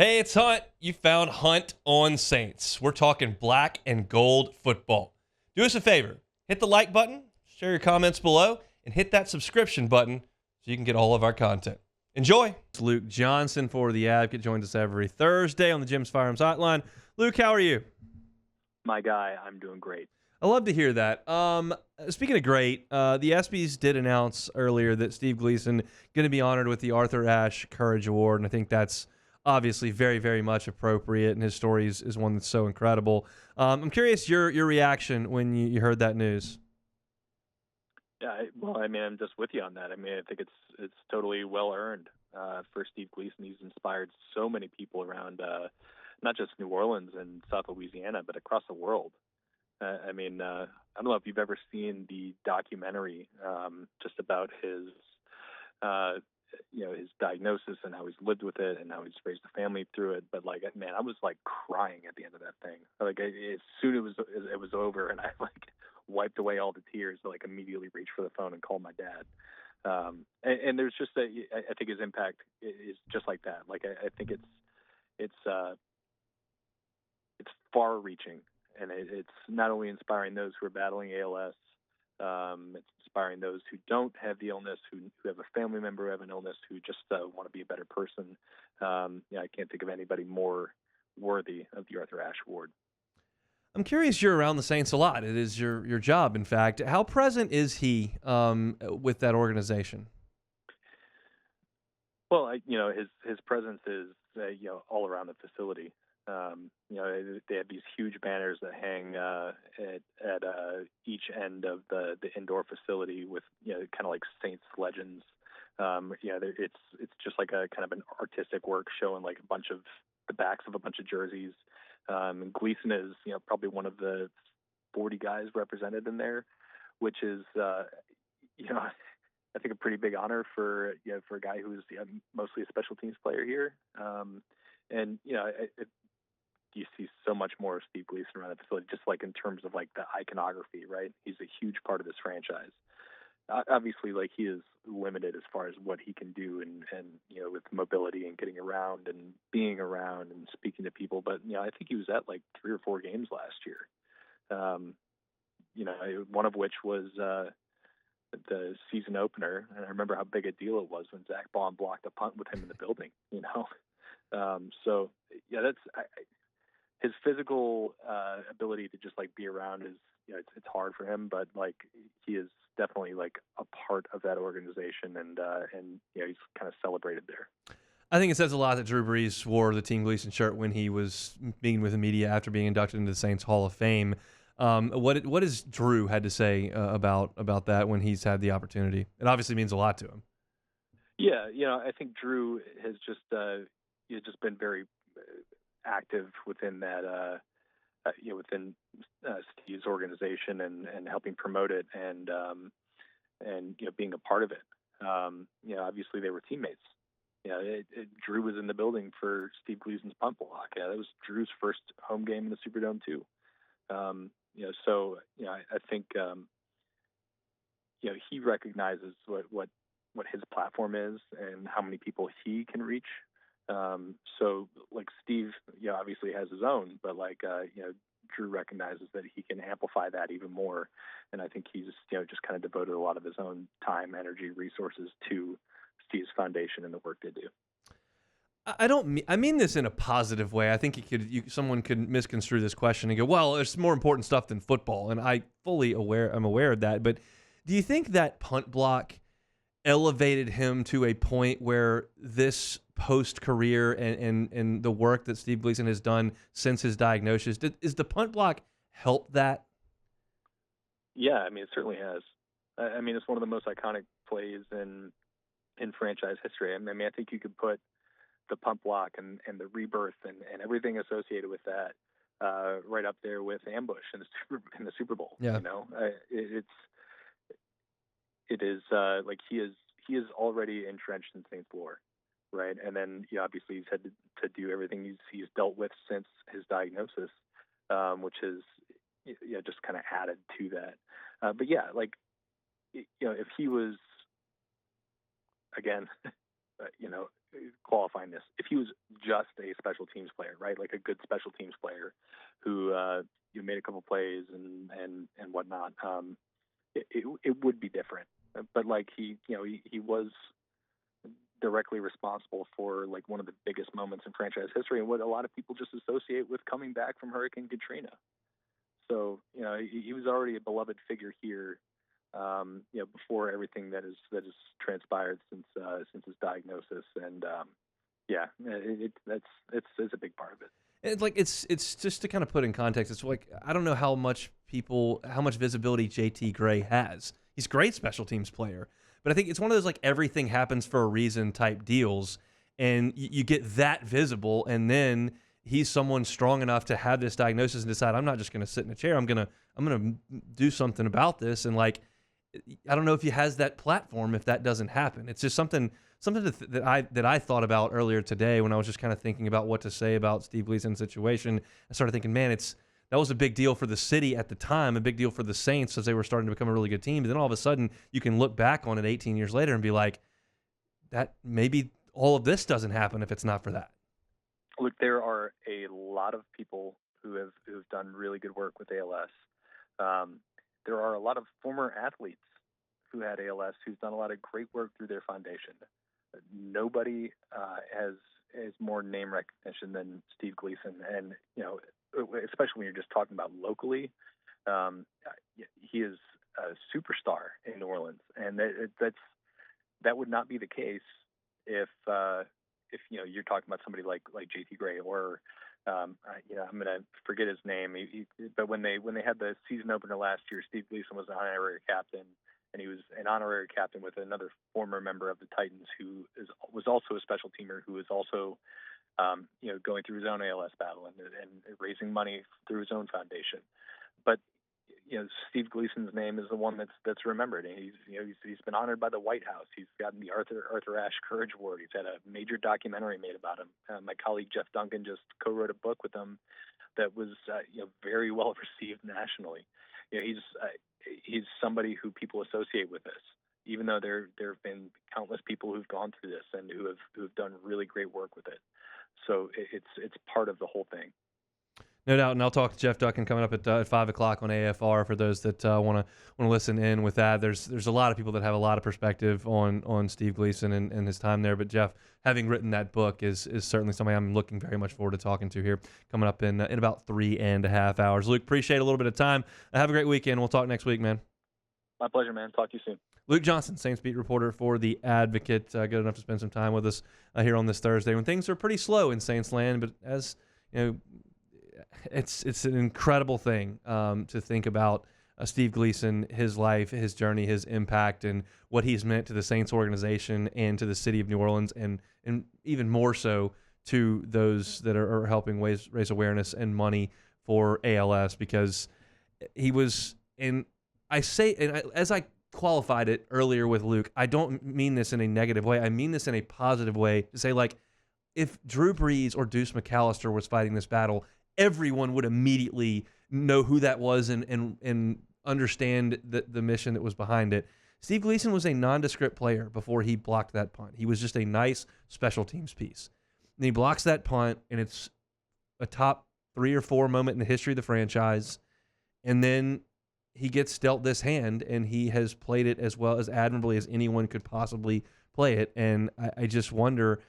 Hey, it's Hunt. You found Hunt on Saints. We're talking black and gold football. Do us a favor. Hit the like button, share your comments below, and hit that subscription button so you can get all of our content. Enjoy. It's Luke Johnson for The Advocate. Joins us every Thursday on the Jim's Firearms Hotline. Luke, how are you? My guy, I'm doing great. I love to hear that. Speaking of great, the ESPYS did announce earlier that Steve Gleason going to be honored with the Arthur Ashe Courage Award, and I think that's obviously very, very much appropriate, and his story is one that's so incredible. I'm curious your reaction when you heard that news. Yeah, well, I mean, I'm just with you on that. I mean, I think it's totally well earned for Steve Gleason. He's inspired so many people around, not just New Orleans and South Louisiana, but across the world. I mean, I don't know if you've ever seen the documentary just about his, his diagnosis and how he's lived with it and how he's raised a family through it. But like, man, I was like crying at the end of that thing. Like, as soon as it was over, and I like wiped away all the tears, I like immediately reached for the phone and called my dad. And there's just I think his impact is just like that. Like, I think it's far-reaching, and it's not only inspiring those who are battling ALS, it's inspiring those who don't have the illness, who have a family member who have an illness, who just want to be a better person. I can't think of anybody more worthy of the Arthur Ashe Award. I'm curious, you're around the Saints a lot. It is your job, in fact. How present is he with that organization? Well, his presence is all around the facility. They have these huge banners that hang at each end of the indoor facility with kind of like Saints legends. It's just like a kind of an artistic work showing like a bunch of the backs of a bunch of jerseys. And Gleason is probably one of the 40 guys represented in there, which is I think a pretty big honor for a guy who's mostly a special teams player here. And you see so much more of Steve Gleason around the facility, just like in terms of like the iconography, right? He's a huge part of this franchise. Obviously, like, he is limited as far as what he can do, and with mobility and getting around and being around and speaking to people. But I think he was at like 3 or 4 games last year. One of which was the season opener, and I remember how big a deal it was when Zach Baum blocked a punt with him in the building. So yeah, his physical ability to just like be around is it's hard for him, but like he is definitely like a part of that organization, and he's kind of celebrated there. I think it says a lot that Drew Brees wore the Team Gleason shirt when he was meeting with the media after being inducted into the Saints Hall of Fame. What has Drew had to say about that when he's had the opportunity? It obviously means a lot to him. Yeah, I think Drew has just been very active within that within Steve's organization, and helping promote it, and being a part of it. Obviously they were teammates. Drew was in the building for Steve Gleason's punt block. Yeah, that was Drew's first home game in the Superdome too. I think he recognizes what his platform is and how many people he can reach. So like Steve, obviously has his own, but like Drew recognizes that he can amplify that even more, and I think he's just kind of devoted a lot of his own time, energy, resources to Steve's foundation and the work they do. I mean this in a positive way. I think someone could misconstrue this question and go, well, there's more important stuff than football, and I'm aware of that. But do you think that punt block elevated him to a point where this post-career and the work that Steve Gleason has done since his diagnosis, is the punt block help that? Yeah, I mean, it certainly has. I mean, it's one of the most iconic plays in franchise history. I mean, I think you could put the punt block and the rebirth and everything associated with that right up there with ambush in the Super Bowl. Yeah. It is like he is already entrenched in Saints lore, right? And then obviously he's had to do everything he's dealt with since his diagnosis, which is just kind of added to that. But yeah, like if he was again, qualifying this. If he was just a special teams player, right, like a good special teams player who you made a couple plays and whatnot, it would be different. But like he was directly responsible for like one of the biggest moments in franchise history, and what a lot of people just associate with coming back from Hurricane Katrina. So he was already a beloved figure here, before everything that has transpired since his diagnosis, and it's a big part of it. It's just to kind of put in context. It's like I don't know how much visibility JT Gray has. He's a great special teams player, but I think it's one of those like everything happens for a reason type deals, and you get that visible, and then he's someone strong enough to have this diagnosis and decide I'm not just going to sit in a chair. I'm gonna do something about this, and like I don't know if he has that platform if that doesn't happen. It's just something that I thought about earlier today when I was just kind of thinking about what to say about Steve Gleason's situation. I started thinking, man, that was a big deal for the city at the time, a big deal for the Saints as they were starting to become a really good team. But then all of a sudden, you can look back on it 18 years later and be like, that maybe all of this doesn't happen if it's not for that. Look, there are a lot of people who've done really good work with ALS. There are a lot of former athletes who had ALS who've done a lot of great work through their foundation. Nobody has more name recognition than Steve Gleason, and especially when you're just talking about locally, he is a superstar in New Orleans, and that would not be the case if you're talking about somebody like JT Gray or I'm gonna forget his name. But when they had the season opener last year, Steve Gleason was an honorary captain, and he was an honorary captain with another former member of the Titans who was also a special teamer who was also going through his own ALS battle and raising money through his own foundation. But Steve Gleason's name is the one that's remembered, and he's been honored by the White House. He's gotten the Arthur Ashe Courage Award. He's had a major documentary made about him. My colleague Jeff Duncan just co-wrote a book with him that was very well received nationally. He's somebody who people associate with this, even though there have been countless people who've gone through this and who have done really great work with it. So it's part of the whole thing. No doubt, and I'll talk to Jeff Duncan coming up at 5 o'clock on AFR for those that want to listen in with that. There's a lot of people that have a lot of perspective on Steve Gleason and his time there, but Jeff, having written that book, is certainly somebody I'm looking very much forward to talking to here coming up in about 3.5 hours. Luke, appreciate a little bit of time. Have a great weekend. We'll talk next week, man. My pleasure, man. Talk to you soon. Luke Johnson, Saints beat reporter for The Advocate, good enough to spend some time with us here on this Thursday when things are pretty slow in Saints land, but as you know, it's an incredible thing to think about Steve Gleason, his life, his journey, his impact, and what he's meant to the Saints organization and to the city of New Orleans, and even more so to those that are helping raise awareness and money for ALS, because he was as I qualified it earlier with Luke, I don't mean this in a negative way. I mean this in a positive way to say, like, if Drew Brees or Deuce McAllister was fighting this battle, everyone would immediately know who that was and understand the mission that was behind it. Steve Gleason was a nondescript player before he blocked that punt. He was just a nice special teams piece. And he blocks that punt, and it's a top 3 or 4 moment in the history of the franchise. And then he gets dealt this hand, and he has played it as well as admirably as anyone could possibly play it. And I just wonder,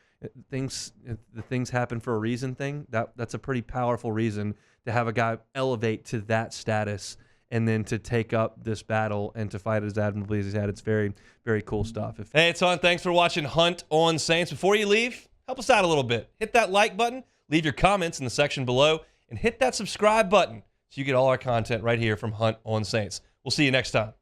the things happen for a reason thing. That's a pretty powerful reason to have a guy elevate to that status and then to take up this battle and to fight as admirably as he's had. It's very, very cool stuff. Hey, it's on. Thanks for watching Hunt on Saints. Before you leave, help us out a little bit. Hit that like button, leave your comments in the section below, and hit that subscribe button so you get all our content right here from Hunt on Saints. We'll see you next time.